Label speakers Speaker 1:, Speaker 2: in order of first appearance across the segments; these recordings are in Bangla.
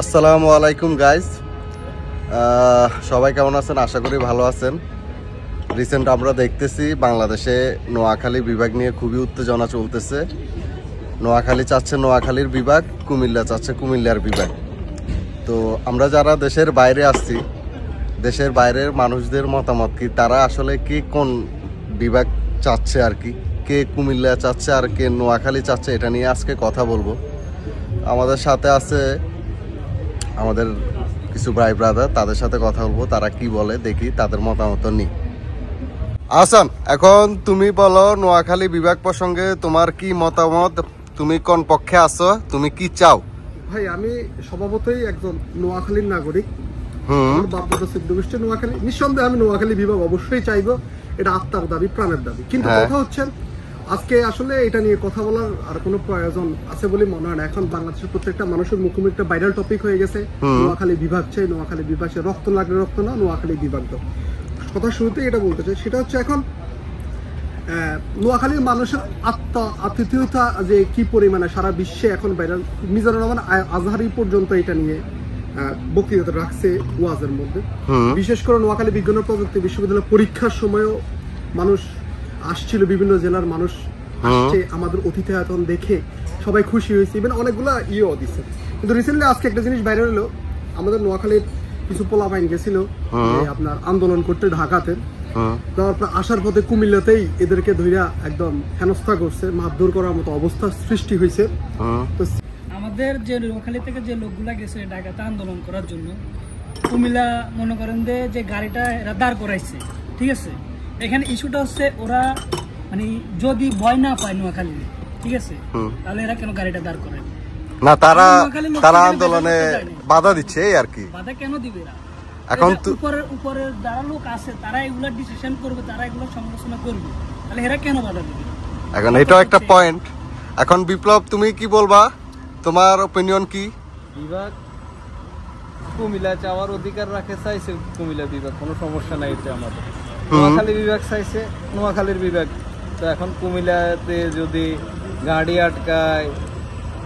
Speaker 1: আসসালামু আলাইকুম গাইস, সবাই কেমন আছেন? আশা করি ভালো আছেন। রিসেন্ট আমরা দেখতেছি বাংলাদেশে নোয়াখালী বিভাগ নিয়ে খুবই উত্তেজনা চলতেছে। নোয়াখালী চাচ্ছে নোয়াখালীর বিভাগ, কুমিল্লা চাচ্ছে কুমিল্লার বিভাগ। তো আমরা যারা দেশের বাইরে আসছি, দেশের বাইরের মানুষদের মতামত কি, তারা আসলে কে কোন বিভাগ চাচ্ছে আর কি, কে কুমিল্লা চাচ্ছে আর কে নোয়াখালী চাচ্ছে, এটা নিয়ে আজকে কথা বলবো। আমাদের সাথে আছে আমাদের কিছু ভাই ব্রাদার, তাদের সাথে কথা বলবো, তারা কি বলে দেখি, তাদের মতামত নিই। আহসান, এখন তুমি বলো নোয়াখালী বিভাগ প্রসঙ্গে তোমার কি মতামত, তুমি কোন পক্ষে আছো, তুমি কি চাও?
Speaker 2: ভাই আমি স্বভাবতই একজন নোয়াখালীর নাগরিক। বাপদাদা সিদ্ধগোষ্ঠী নোয়াখালী, নিঃসন্দেহে আমি নোয়াখালী বিভাগ অবশ্যই চাইবো, এটা আত্মার দাবি, প্রাণের দাবি। কিন্তু কথা হচ্ছে আজকে আসলে এটা নিয়ে কথা বলার আর কোনো প্রয়োজন আছে বলে মনে হয় না। এখন বাংলাদেশের প্রত্যেকটা মানুষের মুখোমুখি একটা ভাইরাল টপিক হয়ে গেছে, নোয়াখালী বিভাগ চাই, নোয়াখালী বিভাগ চাই, রক্ত লাগলে রক্ত না, নোয়াখালী বিভাগ দাও। কথা শুরুতেই এটা বলতে চাই, সেটা হচ্ছে এখন নোয়াখালীর মানুষের আতিথেয়তা যে কি পরিমাণে সারা বিশ্বে এখন ভাইরাল। মিজানুর রহমান আজহারি পর্যন্ত এটা নিয়ে বক্তৃতা রাখছে ওয়াজের মধ্যে। বিশেষ করে নোয়াখালী বিজ্ঞান ও প্রযুক্তি বিশ্ববিদ্যালয় পরীক্ষার সময়ও মানুষ আসছিল, বিভিন্ন জেলার মানুষ আসছে, আমাদের অতিথিয়তন দেখে সবাই খুশি হয়েছে, ইভেন অনেকগুলা ইয়েও দিচ্ছে। কিন্তু রিসেন্টলি আজকে একটা জিনিস বাইরে হলো, আমাদের নোয়াখালীর কিছু পোলাপাইন গেছিল আপনার আন্দোলন করতে ঢাকাতে, তারপর আসার পথে কুমিল্লাতেই এদেরকে ধইরা একদম হেনস্থা করছে, মারধর করার মতো অবস্থা সৃষ্টি হয়েছে। তো
Speaker 3: আমাদের যে নোয়াখালী থেকে যে লোকগুলা গেছে ঢাকাতে আন্দোলন করার জন্য, কুমিল্লা মনে করেন যে গাড়িটা এরা দাঁড় করাইছে, ঠিক আছে। এখানে ইস্যুটা হচ্ছে ওরা মানে যদি ভয় না পায় নোয়াখালী, ঠিক আছে, তাহলে এরা কেন গাড়িটা দাঁড় করে
Speaker 1: না? তারা আন্দোলনে বাধা দিচ্ছে আর কি।
Speaker 3: বাধা কেন দিবে?
Speaker 1: এখন
Speaker 3: উপরের যারা লোক আছে তারা এগুলা ডিসিশন করবে, তারা এগুলো সমালোচনা করবে, তাহলে এরা কেন বাধা দিবে? এখন
Speaker 1: এটাও একটা পয়েন্ট। এখন বিপ্লব, তুমি কি বলবা, তোমার অপিনিয়ন কি?
Speaker 4: বিভাগ কুমিল্লা চাওয়ার অধিকার রাখে, চাইছে কুমিল্লা বিভাগ, কোনো সমস্যা নাই এতে আমাদের। নোয়াখালী বিভাগ চাইছে, নোয়াখালীর বিভাগ। তো এখন কুমিল্লাতে যদি গাড়ি আটকায়,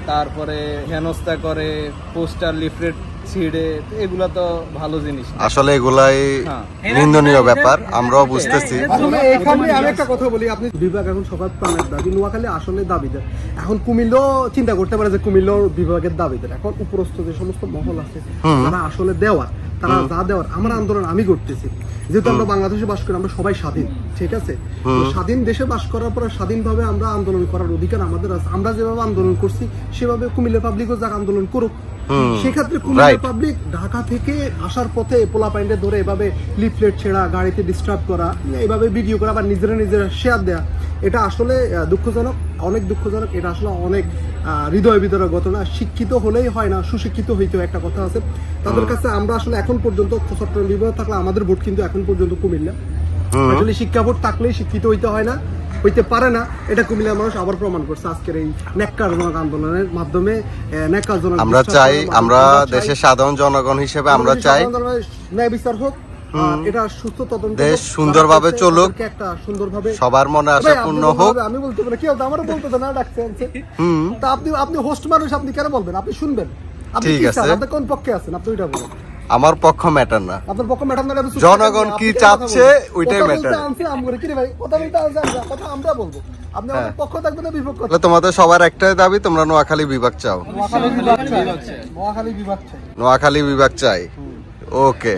Speaker 4: তারপরে হেনস্থা করে, পোস্টার লিফলেট ছিঁড়ে, এগুলা তো ভালো জিনিস
Speaker 1: আসলে, এগুলাই নিন্দনীয় ব্যাপার, আমরাও বুঝতেছি।
Speaker 2: এখানে আমি একটা কথা বলি, আপনি বিভাগ এখন সবার প্রাণের দাবি, নোয়াখালী আসলে দাবিদার। এখন কুমিল্লা চিন্তা করতে পারে যে কুমিল্লা বিভাগের দাবিদার। এখন উপরস্থ যে সমস্ত মহল আছে তারা আসলে দেওয়ার, তারা যা দেওয়ার, আমার আন্দোলন আমি করতেছি, যেহেতু আমরা বাংলাদেশে বাস করি, আমরা সবাই স্বাধীন, ঠিক আছে। স্বাধীন দেশে বাস করার পরে স্বাধীনভাবে আমরা আন্দোলন করার অধিকার আমাদের আছে। আমরা যেভাবে আন্দোলন করছি সেভাবে কুমিল্লা পাবলিকও যাক আন্দোলন করুক। সেক্ষেত্রে কুমিল্লা পাবলিক ঢাকা থেকে আসার পথে পোলাপাইন্ডে ধরে এভাবে লিফলেট ছেড়া, গাড়িতে ডিস্টার্ব করা, এভাবে ভিডিও করা, আবার নিজেরা শেয়ার দেয়া, এটা আসলে দুঃখজনক, অনেক দুঃখজনক। এটা আসলে অনেক হৃদয় বিদারক ঘটনা। শিক্ষিত হলেই হয় না, সুশিক্ষিত হইতেও একটা কথা আছে। তাদের কাছে আমরা আসলে এখন পর্যন্ত চট্টগ্রাম বিভাগ থাকলে আমাদের ভোট কিন্তু এখন পর্যন্ত কুমিল্লা। আসলে শিক্ষা ভোট থাকলেই শিক্ষিত হইতে হয় না, হইতে পারে না, এটা কুমিল্লার মানুষ আবার প্রমাণ করছে আজকের এই ন্যাক্কারজনক আন্দোলনের মাধ্যমে। ন্যাক্কারজনক
Speaker 1: আমরা চাই, আমরা দেশের সাধারণ জনগণ হিসেবে আমরা চাই
Speaker 2: ন্যায় বিচার হোক, এটা সুস্থ তদন্ত,
Speaker 1: দেশ সুন্দরভাবে চলুক,
Speaker 2: একটা সুন্দরভাবে
Speaker 1: সবার মনে আশা পূর্ণ হোক।
Speaker 2: আমি বলতে পারি, কি আমারও বলতে না, ডাকছে। তা আপনি হোস্ট মানুষ, আপনি কেন বলবেন? আপনি শুনবেন,
Speaker 1: ঠিক আছে।
Speaker 2: আপনি কোন পক্ষে আছেন আপনি ওইটা বলুন।
Speaker 1: আমার পক্ষ ম্যাটার না,
Speaker 2: আপনার পক্ষ ম্যাটার না,
Speaker 1: জনগণ কি চাচ্ছে ওইটাই ম্যাটার।
Speaker 2: কথা আমরা বলবো, আপনি আমাদের পক্ষ থাকবেন না বিপক্ষ।
Speaker 1: তোমাদের সবার একটাই দাবি, তোমরা নোয়াখালী বিভাগ চাও।
Speaker 2: নোয়াখালী বিভাগ চাই, নোয়াখালী বিভাগ চাই,
Speaker 1: নোয়াখালী বিভাগ চাই। ওকে।